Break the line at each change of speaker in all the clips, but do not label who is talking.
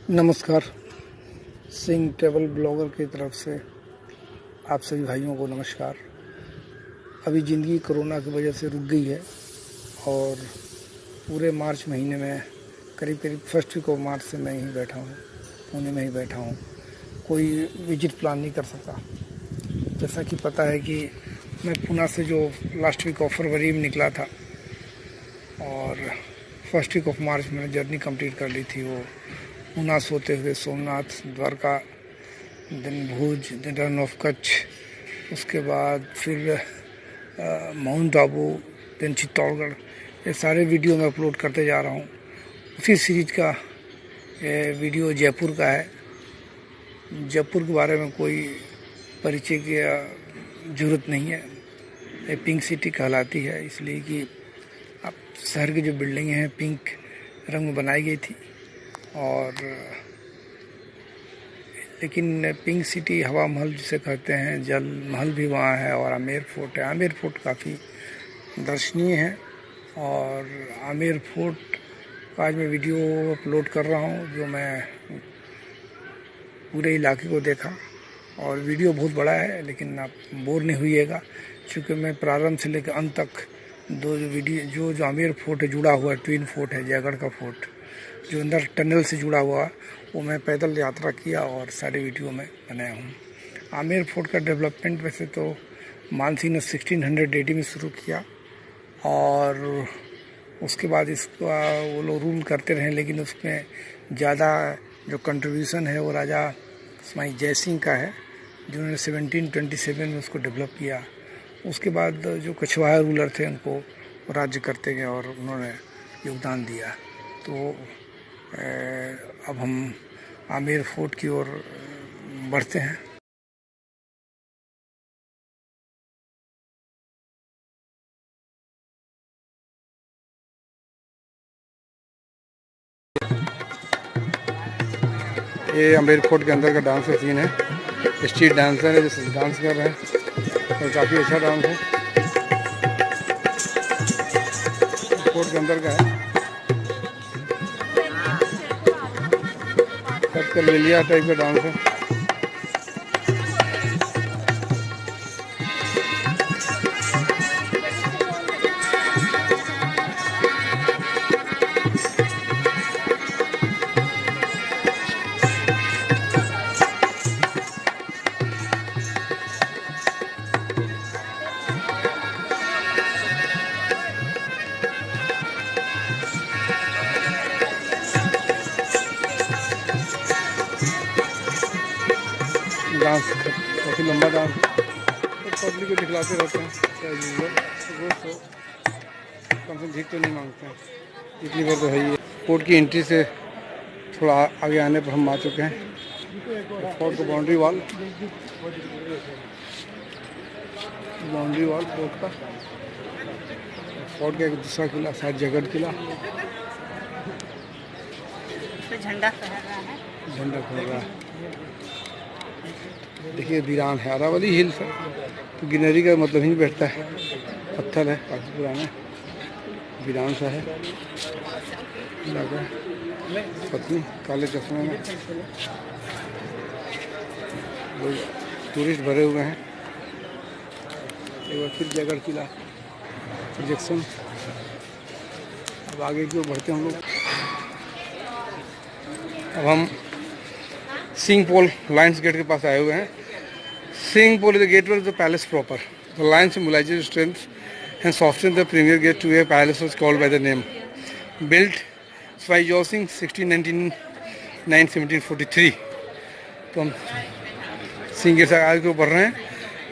नमस्कार। Singh travel blogger की तरफ से आप सभी भाइयों को नमस्कार। अभी ज़िंदगी कोरोना की वजह से रुक गई है और पूरे मार्च महीने में करीब करीब फर्स्ट वीक ऑफ मार्च से मैं यहीं बैठा हूँ, पुणे में ही बैठा हूँ। कोई विजिट प्लान नहीं कर सका। जैसा कि पता है कि मैं पुणे से जो लास्ट वीक ऑफ फरवरी में निकला था और फर्स्ट वीक ऑफ मार्च में जर्नी कंप्लीट कर ली थी। वो पुणे से होते हुए Somnath, Dwarka, then Bhuj, then Rann of Kutch, उसके बाद फिर माउंट आबू, देन चित्तौड़गढ़। ये सारे वीडियो मैं अपलोड करते जा रहा हूँ। उसी सीरीज का ये वीडियो जयपुर का है। जयपुर के बारे में कोई परिचय की ज़रूरत नहीं है। ये पिंक सिटी कहलाती है, इसलिए कि अब शहर की जो बिल्डिंगें हैं पिंक रंग में बनाई गई थी। और लेकिन पिंक सिटी, हवा महल जिसे कहते हैं, जल महल भी वहाँ है और आमेर फोर्ट है। आमेर फोर्ट काफ़ी दर्शनीय है और आमेर फोर्ट का आज मैं वीडियो अपलोड कर रहा हूँ, जो मैं पूरे इलाके को देखा। और वीडियो बहुत बड़ा है लेकिन आप बोर नहीं हुईएगा, क्योंकि मैं प्रारंभ से लेकर अंत तक जो आमेर फोर्ट है जुड़ा हुआ है, ट्विन फोर्ट है, जयगढ़ का फोर्ट जो अंदर टनल से जुड़ा हुआ, वो मैं पैदल यात्रा किया और सारे वीडियो में बनाया हूँ। आमेर फोर्ट का डेवलपमेंट वैसे तो मानसिंह ने 1600 AD में शुरू किया और उसके बाद इसका वो लोग रूल करते रहे, लेकिन उसमें ज़्यादा जो कंट्रीब्यूशन है वो राजा स्वामी जय सिंह का है, जिन्होंने 1727 में उसको डेवलप किया। उसके बाद जो कछवाहा रूलर थे उनको राज्य करते गए और उन्होंने योगदान दिया। तो अब हम आमेर फोर्ट की ओर बढ़ते हैं। ये आमेर फोर्ट के अंदर का डांस का सीन है। स्ट्रीट डांसर है जो डांस कर रहे हैं और काफ़ी अच्छा डांस है। फोर्ट के अंदर का है। कलबेलिया टाइप का डांस है। डांस काफ़ी लंबा डांस तो पब्लिक को दिखलाते रहते हैं रोज। तो कम से भीख तो नहीं मांगते हैं, इतनी बार तो है ही। कोर्ट की एंट्री से थोड़ा आगे आने पर हम आ चुके हैं। फोर्ट का बाउंड्री वॉल फोर्ट का। फोर्ट का एक दूसरा किला शायद जयगढ़ किला। झंडा फहर रहा है। देखिए वीरान है, अरावली हिल्स है तो ग्रीनरी का मतलब ही बैठता है। पत्थर है काफ़ी पुराना, वीरान सा है। पत्नी काले चश्मे में, लोग टूरिस्ट भरे हुए हैं। एक बार फिर जयगढ़ किला प्रोजेक्शन। अब आगे की ओर बढ़ते हैं हम लोग। अब हम सिंह पोल लायंस गेट के पास आए हुए हैं। Singh Pol is the gateway of the palace proper. The lion symbolizes strength and softened the premier gate to a palace was called by the name. Built by Jossing 1699-1743। तो हम सिंह गेट से आगे बढ़ रहे हैं।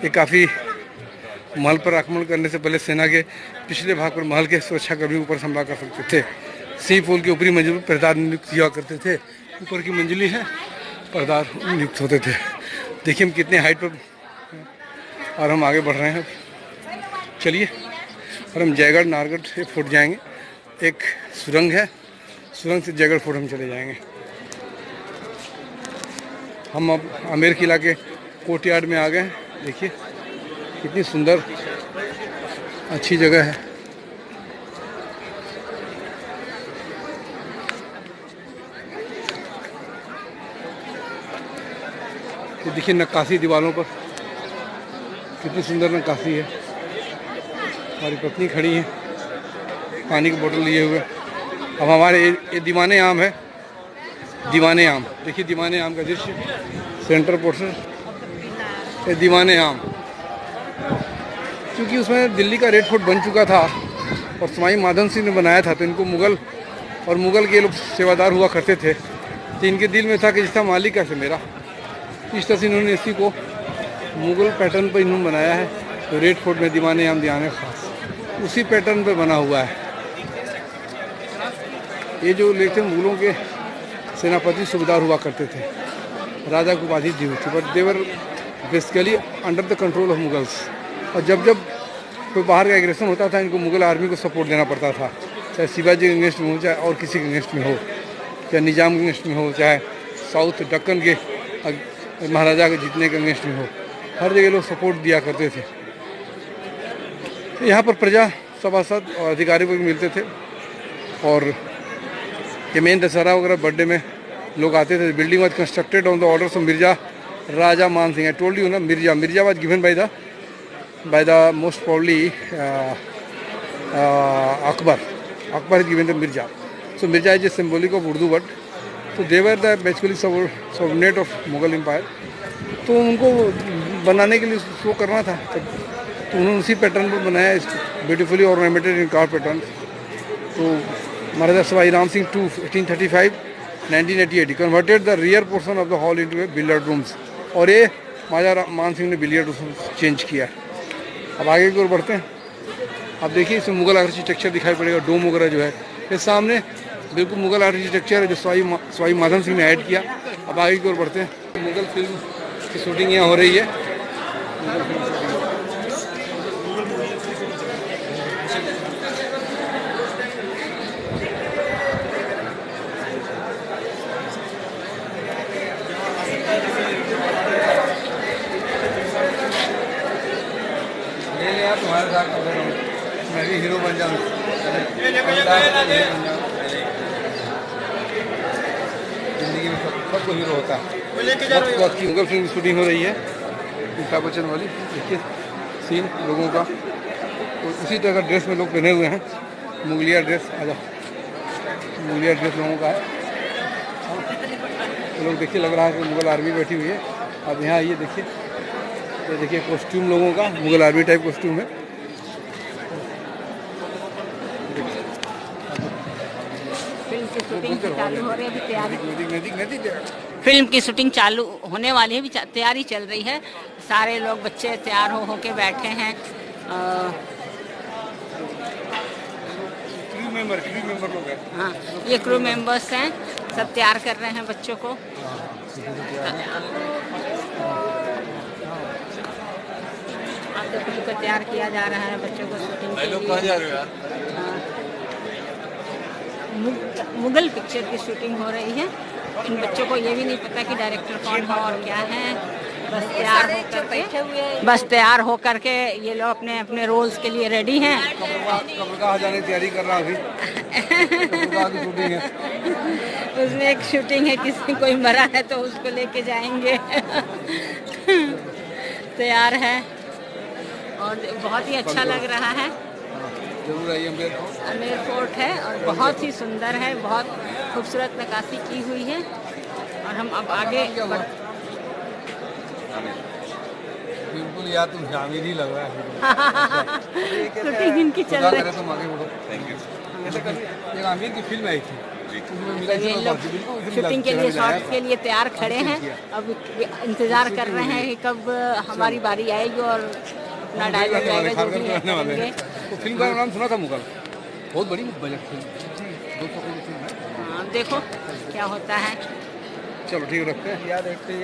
ये काफ़ी महल पर आक्रमण करने से पहले सेना के पिछले भाग पर महल के सुरक्षाकर्मी ऊपर हमला कर सकते थे। सिंह पोल की ऊपरी मंजिल पर पहरेदार नियुक्त किया करते थे। ऊपर की मंजिल है, पहरेदार नियुक्त होते थे। देखिए हम कितने हाइट पर और हम आगे बढ़ रहे हैं। चलिए, और हम जयगढ़ नाहरगढ़ फोर्ट जाएंगे। एक सुरंग है, सुरंग से जयगढ़ फोर्ट हम चले जाएंगे। हम अब आमेर किला के कोर्टयार्ड में आ गए हैं। देखिए कितनी सुंदर अच्छी जगह है।
ये देखिए नक्काशी दीवारों पर, कितनी सुंदर नक्काशी है। हमारी पत्नी खड़ी है पानी की बोतल लिए हुए। अब हमारे ये दीवाने आम है, दीवाने आम, देखिए दीवाने आम का दृश्य, सेंटर पोर्शन ये दीवाने आम। क्योंकि उसमें दिल्ली का रेड फोर्ट बन चुका था और सवाई माधव सिंह ने बनाया था, तो इनको मुग़ल और मुग़ल के लोग सेवादार हुआ करते थे, तो इनके दिल में था कि जिसका मालिक कैसे मेरा, इस तरह से इन्होंने इसी को मुग़ल पैटर्न पर इन्होंने बनाया है। तो रेड फोर्ट में दीवाने आम दीवाने खास उसी पैटर्न पर बना हुआ है। ये जो लेते मुग़लों के सेनापति सूबेदार हुआ करते थे, राजा को उपाधि दी हुई थी, but they were basically under the control of Mughals. और जब जब कोई बाहर का एग्रेशन होता था, इनको मुग़ल आर्मी को सपोर्ट देना पड़ता था, चाहे शिवाजी के अगेंस्ट में हो, चाहे और किसी के अगेंस्ट में हो, चाहे निजाम के अगेंस्ट में हो, चाहे साउथ दक्कन के महाराजा के जीतने के अगेंस्ट में हो, हर जगह लोग सपोर्ट दिया करते थे। यहाँ पर प्रजा सभासद और अधिकारी को भी मिलते थे। और ये मेन दशहरा वगैरह बर्थडे में लोग आते थे। Building was constructed on the orders of Mirza Raja Man Singh. I told you ना, Mirza was given by the most probably Akbar is given the Mirza. So Mirza is a symbolic of Urdu word. So they were the basically subordinate of Mughal Empire. तो उनको बनाने के लिए show करना था, तो उन्होंने उसी पैटर्न पर बनाया, beautifully ornamented in car pattern. तो Maharaja Sawai Ram Singh two 1835-1988 converted the rear portion of the hall into a billiard rooms. और ये महाराजा मान सिंह ने बिलियर्ड रूम चेंज किया। अब आगे की ओर बढ़ते हैं। अब देखिए इसमें मुगल आर्किटेक्चर दिखाई पड़ेगा, डोम वगैरह जो है ये सामने बिल्कुल मुगल आर्किटेक्चर है जो सवाई माधव सिंह ने ऐड किया। अब आगे की ओर बढ़ते हैं। मुगल फिल्म की शूटिंग यहाँ हो रही है। तुम्हारे साथ मैं भी हीरो बन जाऊँ, जिंदगी में सबको हीरो होता है। वक्त की मुगल फिल्म शूटिंग हो रही है, अमिताभ बच्चन वाली। देखिए सीन लोगों का, तो उसी तरह का ड्रेस में लोग पहने हुए हैं, मुगलिया ड्रेस। आजा, मुगलिया ड्रेस लोगों का है। तो लोग देखिए लग रहा है कि मुगल आर्मी बैठी हुई है। अब यहाँ आइए देखिए, तो देखिए कॉस्ट्यूम लोगों का मुगल आर्मी टाइप कॉस्ट्यूम है।
फिल्म की शूटिंग चालू हो रही है, अभी तैयारी, फिल्म की शूटिंग चालू होने वाली है, अभी तैयारी चल रही है। सारे लोग बच्चे तैयार हो के बैठे हैं।
क्रू मेंबर लोग हैं।
हाँ, ये क्रू मेंबर्स हैं, सब तैयार कर रहे हैं बच्चों को। को तैयार किया जा रहा है बच्चों को शूटिंग के लिए।
जा रहे हो यार?
मुगल पिक्चर की शूटिंग हो रही है। इन बच्चों को ये भी नहीं पता कि डायरेक्टर कौन है और क्या है। बस तैयार हो करके ये लोग अपने अपने रोल्स के लिए रेडी हैं।
कब्रगाह जाने की तैयारी कर रहा अभी। कब्रगाह की शूटिंग है।
उसमें एक शूटिंग है, किसी कोई मरा है तो उसको लेके जाएंगे। तैयार है और बहुत ही अच्छा लग रहा है।
जरूर आइए।
अमेर फोर्ट है और बहुत ही सुंदर है, बहुत खूबसूरत नक्काशी की हुई है। और हम अब आगे
बिल्कुल यार, तुम शामिल ही लग रहा है।
शूटिंग इनकी चल रही है।
तुम आगे बढ़ो। Thank you. एक आमिर की फिल्म आई थी,
ये लोग शूटिंग के लिए, शॉट के लिए तैयार खड़े हैं। अब इंतजार कर रहे हैं कि कब हमारी बारी आएगी और अपना डायलॉग आएगा, जो भी करेंगे।
तो फिल्म का नाम सुना था मुगल, बहुत बड़ी बजट फिल्म, 200 करोड़ फिल्म है।
हाँ, देखो क्या होता है।
चलो ठीक रखते हैं यार। देखते हैं,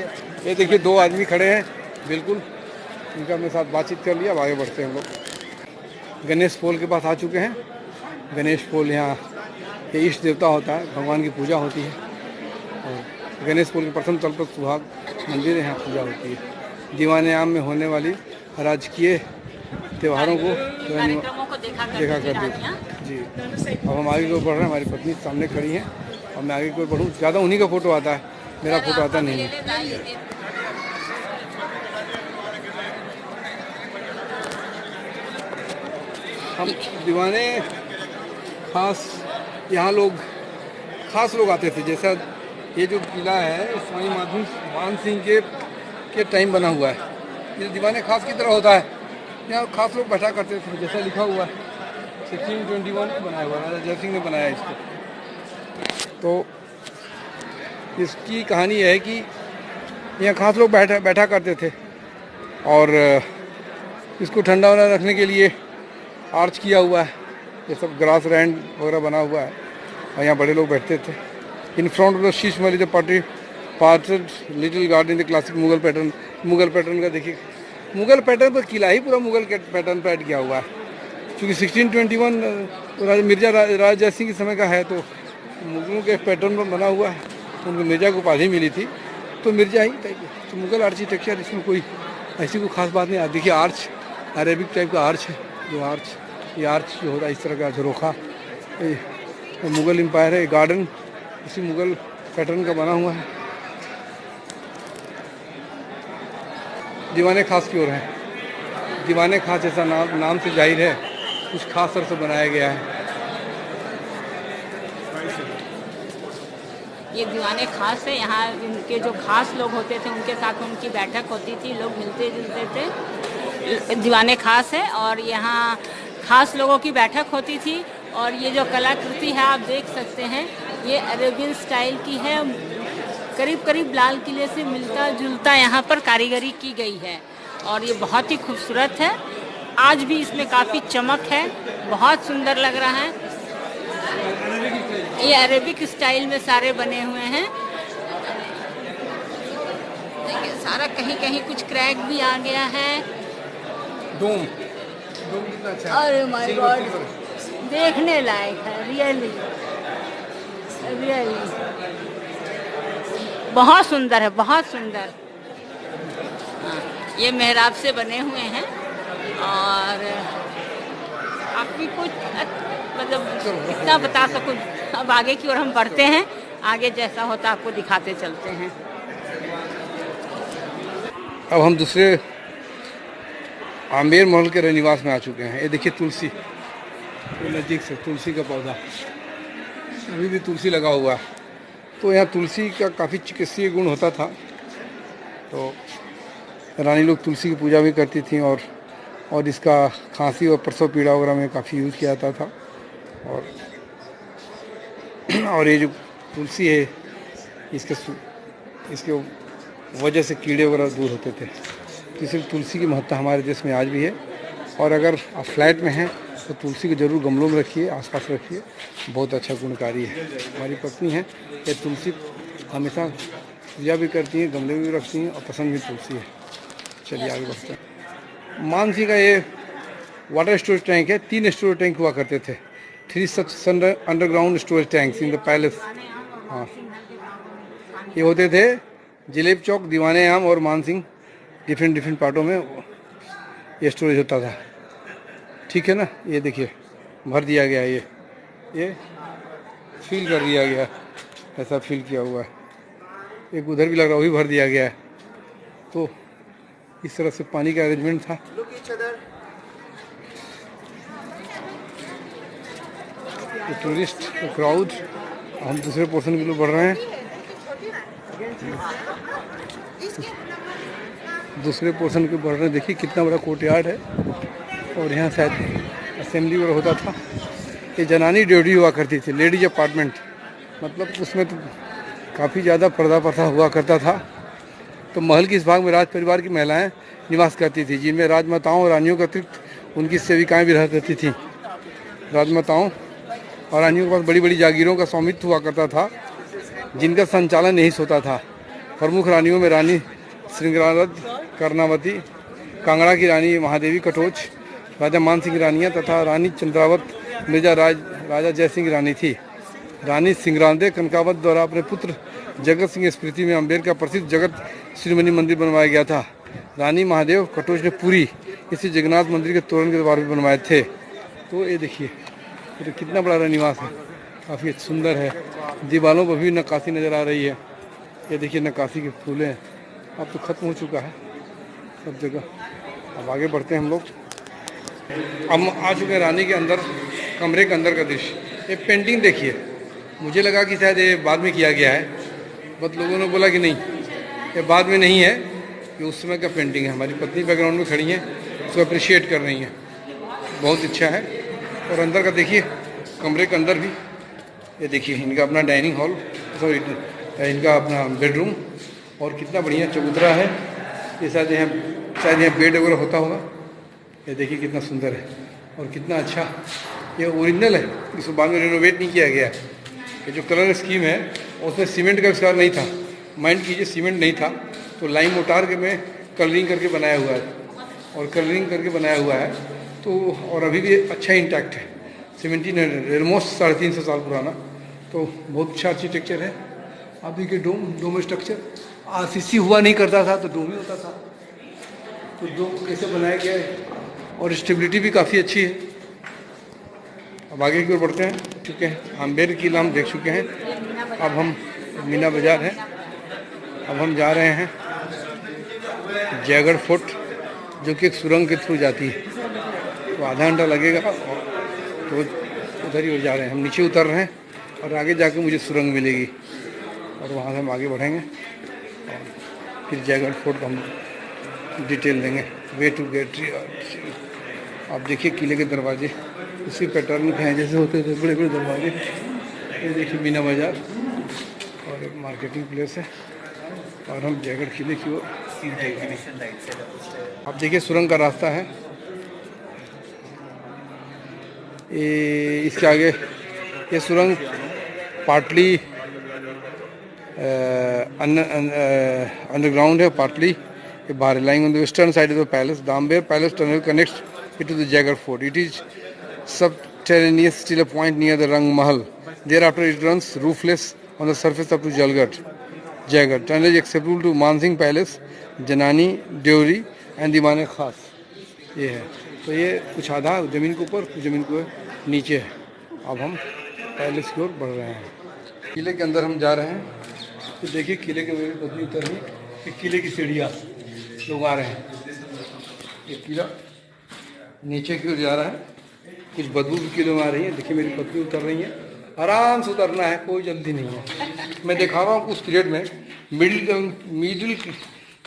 ये देखिए दो आदमी खड़े हैं, बिल्कुल इनका मेरे साथ बातचीत कर लिया। अब आगे बढ़ते हैं हम लोग। गणेश पोल के पास आ चुके हैं। गणेश पोल यहाँ ये इष्ट देवता होता है, भगवान की पूजा होती है। और गणेश पोल के प्रथम तल पर सुहाग मंदिर है, यहाँ पूजा होती है। दीवाने आम में होने वाली राजकीय त्योहारों को देखा कर जी। अब हम आगे को बढ़ रहे हैं। हमारी पत्नी सामने खड़ी हैं और मैं आगे को बढ़ूँ। ज़्यादा उन्हीं का फ़ोटो आता है, मेरा फ़ोटो आता नहीं है। हम दीवाने खास यहाँ लोग खास लोग आते थे। जैसा ये जो किला है स्वामी मान सिंह के टाइम बना हुआ है। ये दीवाने खास की तरह होता है, यहाँ खास लोग बैठा करते थे। जैसा लिखा हुआ है 1621 में बनाया हुआ, राजा जय सिंह ने बनाया इसको। तो इसकी कहानी है कि यहाँ खास लोग बैठा करते थे और इसको ठंडा वंडा रखने के लिए आर्च किया हुआ है। ये सब ग्रास लैंड वगैरह बना हुआ है और यहाँ बड़े लोग बैठते थे। In front of the Sheesh Mahal the parted little garden the classic Mughal pattern का देखिए। मुगल पैटर्न पर किला ही पूरा मुगल के पैटर्न पर ऐड किया हुआ है। क्योंकि 1621 राजा जय सिंह के समय का है, तो मुगलों के पैटर्न पर बना हुआ है। उनको मिर्जा को उपाधि मिली थी, तो मिर्जा ही टाइप। तो मुगल आर्किटेक्चर, इसमें कोई ऐसी कोई खास बात नहीं आती। देखिए आर्च अरेबिक टाइप का आर्च है, जो ये आर्च जो होता है इस तरह का झरोखा, मुगल एम्पायर है। गार्डन इसी मुगल पैटर्न का बना हुआ है। दीवाने खास की ओर है। दीवाने खास जैसा नाम से जाहिर है, कुछ खास तरह से बनाया गया है।
ये दीवाने खास है। यहाँ इनके जो खास लोग होते थे उनके साथ उनकी बैठक होती थी, लोग मिलते जुलते थे। दीवाने खास है और यहाँ खास लोगों की बैठक होती थी। और ये जो कलाकृति है आप देख सकते हैं, ये अरेबियन स्टाइल की है। करीब करीब लाल किले से मिलता जुलता यहाँ पर कारीगरी की गई है और ये बहुत ही खूबसूरत है। आज भी इसमें काफ़ी चमक है, बहुत सुंदर लग रहा है। ये अरेबिक स्टाइल में सारे बने हुए हैं। देखिए सारा कहीं कहीं कुछ क्रैक भी आ गया है।
डोम कितना अच्छा है।
अरे माय गॉड, देखने लायक है रियली बहुत सुंदर है, बहुत सुंदर। हाँ, ये मेहराब से बने हुए हैं और काफ़ी कुछ मतलब इतना बता सकूं। अब आगे की ओर हम बढ़ते हैं, आगे जैसा होता आपको दिखाते चलते हैं।
अब हम दूसरे आमेर महल के रहनिवास में आ चुके हैं। ये देखिए तुलसी, तो नज़दीक से तुलसी का पौधा, अभी भी तुलसी लगा हुआ है। तो यहाँ तुलसी का काफ़ी चिकित्सीय गुण होता था, तो रानी लोग तुलसी की पूजा भी करती थी और इसका खांसी और प्रसव पीड़ा वगैरह में काफ़ी यूज़ किया जाता था। और ये जो तुलसी है, इसके वजह से कीड़े वगैरह दूर होते थे। तो इसलिए तुलसी की महत्ता हमारे देश में आज भी है। और अगर आप फ्लैट में हैं तो तुलसी को ज़रूर गमलों में रखिए, आसपास रखिए, बहुत अच्छा गुणकारी है। हमारी पत्नी है, ये तुलसी हमेशा पूजा भी करती हैं, गमले में भी रखती हैं और पसंद भी तुलसी है। चलिए आगे बढ़ते हैं। मान सिंह का ये वाटर स्टोरेज टैंक है। 3 स्टोरेज टैंक हुआ करते थे, 3 such underground storage tanks in the palace. हाँ, ये होते थे जिलेब चौक, दीवाने आम और मान सिंह, डिफरेंट पार्टों में ये स्टोरेज होता था। ठीक है ना। ये देखिए भर दिया गया है, ये फिल कर दिया गया, ऐसा फिल किया हुआ है। एक उधर भी लग रहा है, वो भी भर दिया गया है। तो इस तरह से पानी का अरेंजमेंट था। टूरिस्ट क्राउड, हम दूसरे पोर्शन की तरफ बढ़ रहे हैं। दूसरे पोर्शन के बढ़ रहे हैं। देखिए कितना बड़ा कोर्टयार्ड है और यहाँ शायद असेंबली वगैरह होता था। ये जनानी ड्यूटी हुआ करती थी, लेडीज अपार्टमेंट, मतलब उसमें तो काफ़ी ज़्यादा पर्दा प्रथा हुआ करता था। तो महल के इस भाग में राज परिवार की महिलाएं निवास करती थी, जिनमें राजमाताओं और रानियों के अतिरिक्त उनकी सेविकाएँ भी रहा करती थीं। राजमाताओं और रानियों के पास बड़ी बड़ी जागीरों का स्वामित्व हुआ करता था, जिनका संचालन नहीं होता था। प्रमुख रानियों में रानी श्रृंगारद कर्णावती, कांगड़ा की रानी महादेवी कटोच, राजा मान सिंह रानियाँ तथा रानी चंद्रावत मिर्जा राजा जय सिंह रानी थी। रानी सिंगरांदे कनकावत द्वारा अपने पुत्र जगत सिंह स्मृति में अम्बेर का प्रसिद्ध जगत श्रीमणि मंदिर बनवाया गया था। रानी महादेव कटोच ने पूरी इसी जगन्नाथ मंदिर के तोरण के द्वार भी बनवाए थे। तो ये देखिए तो कितना बड़ा निवास है, काफ़ी सुंदर है। दीवारों पर भी नक्काशी नज़र आ रही है। ये देखिए नक्काशी के फूलें, अब तो ख़त्म हो चुका है सब जगह। अब आगे बढ़ते हैं हम लोग। हम आ चुके हैं रानी के अंदर, कमरे के अंदर का दृश्य। ये पेंटिंग देखिए, मुझे लगा कि शायद ये बाद में किया गया है, बट लोगों ने बोला कि नहीं, ये बाद में नहीं है, ये उस समय का पेंटिंग है। हमारी पत्नी बैकग्राउंड में खड़ी हैं, उसको अप्रिशिएट कर रही हैं, बहुत अच्छा है। और अंदर का देखिए, कमरे के अंदर भी ये देखिए, इनका अपना डाइनिंग हॉल, सॉरी इनका अपना बेडरूम, और कितना बढ़िया चबूतरा है। ये शायद यहाँ बेड वगैरह होता होगा। ये देखिए कितना सुंदर है और कितना अच्छा, ये ओरिजिनल है, इसको बाद में रिनोवेट नहीं किया गया है। ये जो कलर स्कीम है उसमें सीमेंट का विस्तार नहीं था, माइंड कीजिए सीमेंट नहीं था, तो लाइम उतार के मैं कलरिंग करके बनाया हुआ है, और कलरिंग करके बनाया हुआ है तो, और अभी भी अच्छा इंटैक्ट है। 1700 ऑलमोस्ट 350 साल पुराना, तो बहुत अच्छा आर्किटेक्चर है। आप देखिए डोम स्ट्रक्चर, आरसीसी हुआ नहीं करता था तो डोम ही होता था, तो डोम कैसे बनाया गया है, और स्टेबिलिटी भी काफ़ी अच्छी है। अब आगे की ओर बढ़ते हैं, चुके हैं आम्बेर किला हम देख चुके हैं। अब हम मीना बाज़ार है, अब हम जा रहे हैं जयगढ़ फोर्ट, जो कि एक सुरंग के थ्रू जाती है, तो आधा घंटा लगेगा, तो उधर ही जा रहे हैं हम। नीचे उतर रहे हैं और आगे जाके मुझे सुरंग मिलेगी, और वहाँ से हम आगे बढ़ेंगे और फिर जयगढ़ फोर्ट हम डिटेल देंगे। वे टू गेट, आप देखिए किले के दरवाजे उसी पैटर्न के हैं जैसे होते थे बड़े बड़े दरवाजे। ये देखिए मीना बाज़ार और एक मार्केटिंग प्लेस है, और हम जयगढ़ किले की ओर आप देखिए सुरंग का रास्ता है। ये इसके आगे ये सुरंग पार्टली अंडरग्राउंड है, पार्टली बाहर lying on the western side of the palace. The Amber Palace tunnel connects it to the Jaigarh Fort. It is subterraneous, still a point near the Rang Mahal. Thereafter it runs roofless on the surface up to Jaigarh. Tunnel is accessible to Mansingh Palace, Janani, Deori and दीवाने खास। ये है, तो ये कुछ आधा ज़मीन के ऊपर, कुछ ज़मीन के नीचे है। अब हम पैलेस की ओर बढ़ रहे हैं, किले के अंदर हम जा रहे हैं। तो देखिए किले के मेरी पत्नी उतर रही, किले की सीढ़ियाँ लोग आ रहे हैं। ये किला नीचे की ओर जा रहा है, कुछ बदबू भी किले में आ रही है। देखिए मेरी पत्नी उतर रही है, आराम से उतरना है, कोई जल्दी नहीं है। मैं दिखा रहा हूँ उस पीरियड में, मिडिल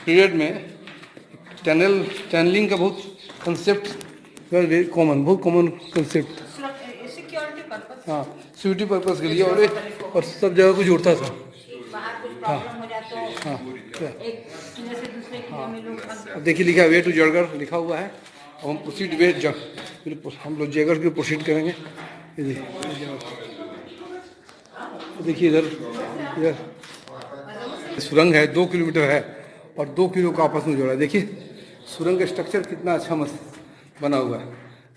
पीरियड में टनलिंग का बहुत कंसेप्ट, वेरी कॉमन, बहुत कॉमन कंसेप्ट, हाँ सिक्योरिटी पर्पज़ के लिए, और सब जगह को जोड़ता था। हाँ हाँ, अब देखिए लिखा है वे टू जयगढ़ लिखा हुआ है। अब हम प्रोसीड वे हम लोग जयगढ़ की प्रोसीड करेंगे। देखिए इधर सुरंग है, 2 किलोमीटर है और 2 किलो का आपस में जोड़ा है। देखिए सुरंग का स्ट्रक्चर कितना अच्छा मस्त बना हुआ है।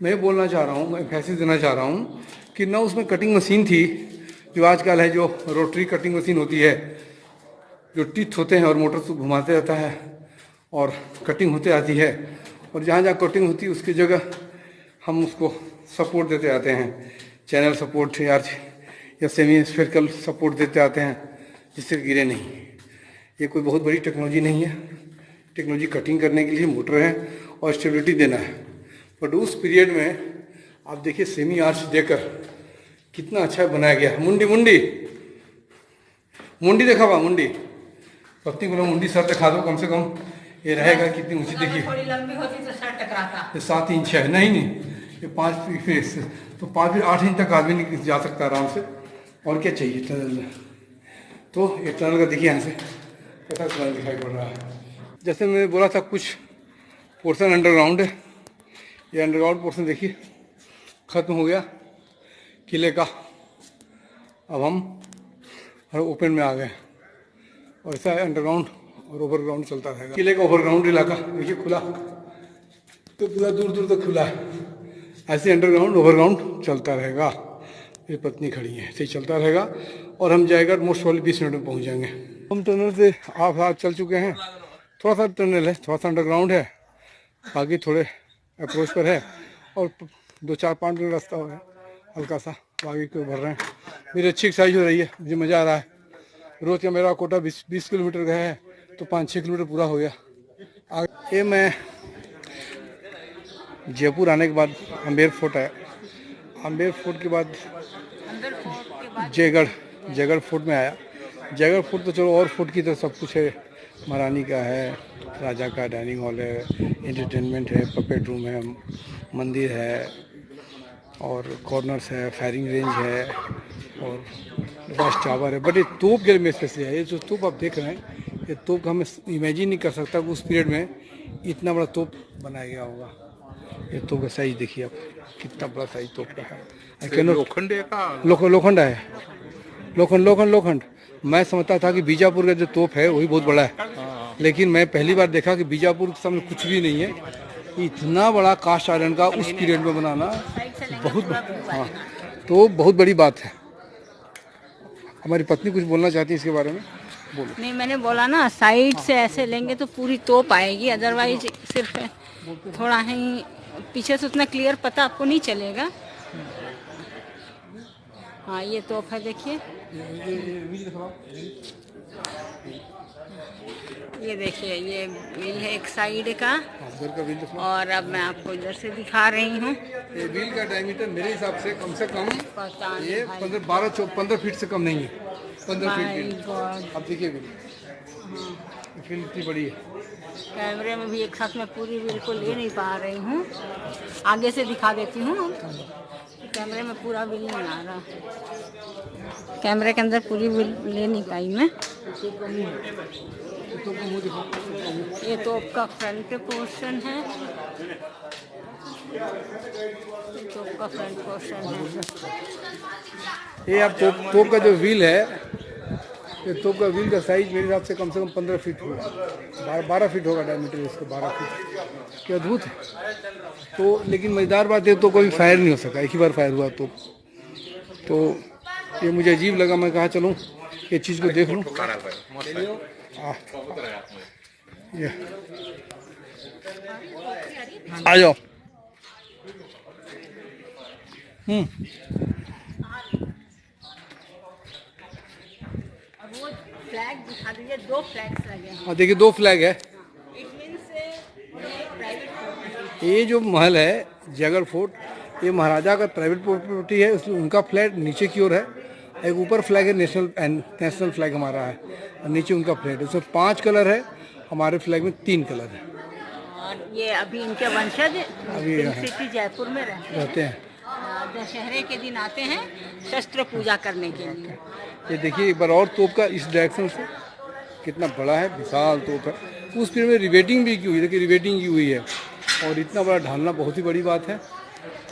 मैं बोलना चाह रहा हूँ, मैं फैसले देना चाह रहा हूँ कि ना उसमें कटिंग मशीन थी जो आजकल है, जो रोटरी कटिंग मशीन होती है, जो टीथ होते हैं और मोटर से घुमाते रहता है और कटिंग होते आती है, और जहाँ जहाँ कटिंग होती है उसकी जगह हम उसको सपोर्ट देते आते हैं, चैनल सपोर्ट या सेमी स्फेरिकल सपोर्ट देते आते हैं जिससे गिरे नहीं। ये कोई बहुत बड़ी टेक्नोलॉजी नहीं है, टेक्नोलॉजी कटिंग करने के लिए मोटर है और स्टेबिलिटी देना है। बट उस पीरियड में आप देखिए सेमी आर्च देकर कितना अच्छा बनाया गया। मुंडी देखा हुआ, मुंडी पत्नी को मुंडी सर दिखा दो, कम से कम ये रहेगा कितनी ऊंची। देखिए 7 इंच है, नहीं ये 5 फीट, तो 5 फीट 8 इंच तक आदमी जा सकता है आराम से। और क्या चाहिए टनल में। तो ये टनल का देखिए यहाँ से कैसा टनल दिखाई पड़ रहा है। जैसे मैंने बोला था कुछ पोर्शन अंडरग्राउंड है, ये अंडरग्राउंड पोर्शन देखिए ख़त्म हो गया किले का। अब हम ओपन में आ गए, और ऐसा है अंडरग्राउंड और ओवरग्राउंड चलता रहेगा। किले का ओवरग्राउंड इलाका देखिए खुला, तो पूरा दूर दूर तक खुला है। ऐसे अंडरग्राउंड ओवरग्राउंड चलता रहेगा। मेरी पत्नी खड़ी है, ऐसे ही चलता रहेगा, और हम जाएगा मोस्ट प्रॉब्ली 20 मिनट में पहुंच जाएंगे। हम टनल से आप चल चुके हैं, थोड़ा सा टनल है, थोड़ा सा अंडरग्राउंड है, बाकी थोड़े अप्रोच पर है, और 2-4-5 मिनट रास्ता है हल्का सा, बाकी क्यों भर रहे हैं। मेरी अच्छी एक्सरसाइज हो रही है, मुझे मज़ा आ रहा है। रोज़ का मेरा कोटा 20 किलोमीटर का है, तो 5-6 किलोमीटर पूरा हो गया। ये मैं जयपुर आने के बाद अम्बेर फोर्ट आया। अम्बेर फोर्ट के बाद जयगढ़ फोर्ट में आया। जयगढ़ फोर्ट तो चलो और फोर्ट की तरह सब कुछ है, महारानी का है, राजा का डाइनिंग हॉल है, एंटरटेनमेंट है, पपेट रूम है, मंदिर है और कॉर्नर्स है, फायरिंग रेंज है और वॉच टावर है। बट ये तोप के लिए स्पेशली है। ये जो तोप आप देख रहे हैं, ये तोप हम इमेजिन नहीं कर सकता कि उस पीरियड में इतना बड़ा तोप बनाया गया होगा। ये तोप का साइज देखिए आप, कितना बड़ा साइज तोप का है। लोखंड है, लोखंड। मैं समझता था कि बीजापुर का जो तोप है वही बहुत बड़ा है, लेकिन मैं पहली बार देखा कि बीजापुर के सामने कुछ भी नहीं है। इतना बड़ा कास्ट आयरन का उस पीरियड में बनाना बहुत, हाँ, तो बहुत बड़ी बात है। हमारी पत्नी कुछ बोलना चाहती है इसके बारे में, बोलो।
नहीं, मैंने बोला ना साइड से ऐसे लेंगे तो पूरी तोप आएगी, अदरवाइज सिर्फ थोड़ा ही पीछे से उतना क्लियर पता आपको नहीं चलेगा। हाँ, ये तोप है, देखिए। ये देखिए, ये व्हील है एक साइड का, और अब मैं आपको इधर से दिखा रही हूँ।
ये व्हील का डायमीटर मेरे हिसाब से कम ये 15 फीट से कम नहीं है। 15 फीट। अब देखिए व्हील इतनी बड़ी है।
कैमरे में भी एक साथ मैं पूरी व्हील को ले नहीं पा रही हूँ, आगे से दिखा देती हूँ। कैमरे में पूरा व्हील नहीं आ रहा, कैमरे के अंदर पूरी व्हील ले नहीं पाई मैं। ये तोप का फ्रंट पोर्शन है, तोप का फ्रंट पोर्शन है।
ये अब तोप का जो व्हील है, ये तोप का व्हील का साइज मेरे हिसाब से कम 15 फीट होगा, 12 फीट होगा डायमीटर इसका, 12 फीट। क्या अद्भुत है। तो लेकिन मज़ेदार बात है, तो कोई फायर नहीं हो सका, एक ही बार फायर हुआ तो ये मुझे अजीब लगा। मैं कहा चलूँ ये चीज़ को देख लूँ। ये आ जाओ।
वो फ्लैग दिखा दीजिए, 2 फ्लैग्स लगे हैं।
हाँ, देखिए 2 फ्लैग है। ये जो महल है जयगढ़ फोर्ट, ये महाराजा का प्राइवेट प्रॉपर्टी है, इसलिए उनका फ्लैग नीचे की ओर है। एक ऊपर फ्लैग है, नेशनल फ्लैग हमारा है, और नीचे उनका फ्लैग है। उसमें 5 कलर है, हमारे फ्लैग में 3 कलर है।
और ये अभी इनके वंशज
अभी
सिटी जयपुर में रहते हैं। दशहरे के दिन आते हैं शस्त्र पूजा करने के लिए।
ये देखिए एक बार और तोप का इस डायरेक्शन से कितना बड़ा है, विशाल तोप है। उस पीरियड में रिवेटिंग भी की हुई है, देखिए रिवेटिंग की हुई है, और इतना बड़ा ढालना बहुत ही बड़ी बात है।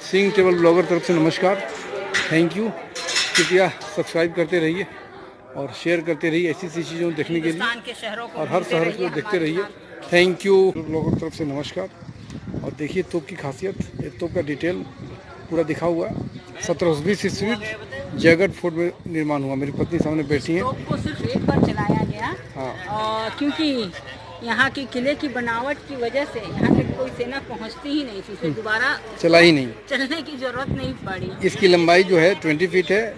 सिंह ट्रैवल ब्लॉगर तरफ से नमस्कार, थैंक यू। कृपया सब्सक्राइब करते रहिए और शेयर करते रहिए ऐसी चीज़ों देखने के लिए, और हर शहर को देखते रहिए। Thank you. ब्लॉगर तरफ से नमस्कार। और देखिए तोप की खासियत, ये तोप का डिटेल पूरा दिखा हुआ है। 1720 ईस्वी जयगढ़ फोर्ट में निर्माण हुआ। मेरी पत्नी सामने बैठी है।
तोप को सिर्फ एक बार चलाया गया, हाँ, क्योंकि यहाँ की किले की बनावट की वजह से यहाँ तक कोई सेना पहुँचती ही नहीं थी, फिर दोबारा
चला ही नहीं,
चलने की जरूरत नहीं पड़ी।
इसकी लंबाई जो है 20 फीट है,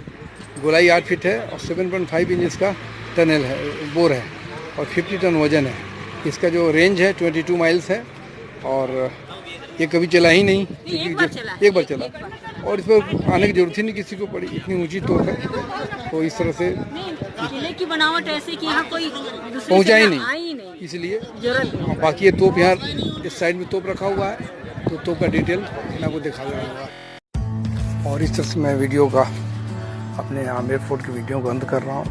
गोलाई 8 फीट है, और 7.5 इंच इसका टनल है, बोर है, और 50 टन वजन है। इसका जो रेंज है 22 माइल्स है, और ये कभी चला ही नहीं, क्योंकि एक बार चला, और इस पर आने की जरूरत ही नहीं किसी को पड़ी, इतनी ऊंची तोप है। तो इस तरह से
किले की बनावट ऐसे कि यहाँ कोई
पहुँचा ही नहीं, इसलिए जरूरत। बाकी ये तोप यहाँ इस साइड में तोप रखा हुआ है, तो तोप का डिटेल मैं आपको दिखा दूँगा। और इस तरह से मैं वीडियो का अपने आमेर फोर्ट की वीडियो को अंत कर रहा हूँ।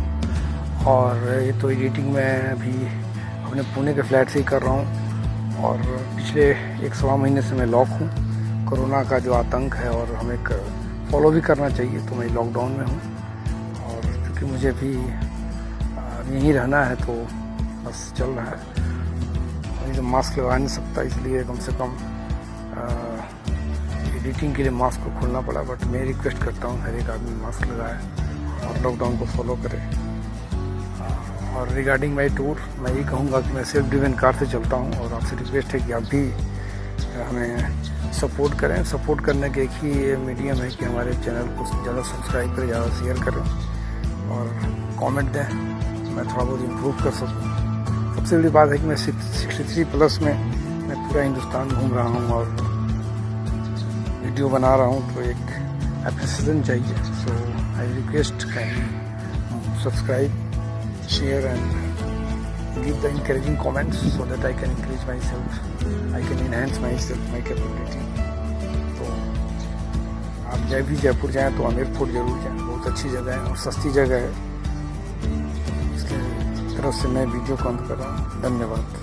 और ये तो एडिटिंग मैं अभी अपने पुणे के फ्लैट से ही कर रहा हूँ, और पिछले 1-1.25 महीने से मैं लॉक हूँ। कोरोना का जो आतंक है, और हमें फॉलो भी करना चाहिए, तो मैं लॉकडाउन में हूँ। और क्योंकि मुझे भी यहीं रहना है, तो बस चल रहा है। अभी तो मास्क लगा नहीं सकता, इसलिए कम से कम एडिटिंग के लिए मास्क को खोलना पड़ा। बट मैं रिक्वेस्ट करता हूँ हर एक आदमी मास्क लगाए और लॉकडाउन को फॉलो करे। और रिगार्डिंग माई टूर, मैं यही कहूँगा कि मैं सेल्फ ड्रिवन कार से चलता हूँ, और आपसे रिक्वेस्ट है कि आप भी हमें सपोर्ट करें। सपोर्ट करने के एक ही मीडियम है कि हमारे चैनल को ज़्यादा सब्सक्राइब करें, ज़्यादा शेयर करें, और कमेंट दें, मैं थोड़ा बहुत इम्प्रूव कर सकूँ। सबसे बड़ी बात है कि मैं 63 प्लस में मैं पूरा हिंदुस्तान घूम रहा हूँ, और
वीडियो बना रहा हूँ तो एक एप्रिसिएशन चाहिए, so I request can subscribe, share and give the encouraging comments so that I can increase myself, I can enhance myself, my capability. तो आप जब भी जयपुर जाएँ तो आमेर फोर्ट जरूर जाएँ, बहुत अच्छी जगह है और सस्ती जगह है। इसके तरफ से मैं वीडियो को अंत कर रहा हूँ। धन्यवाद।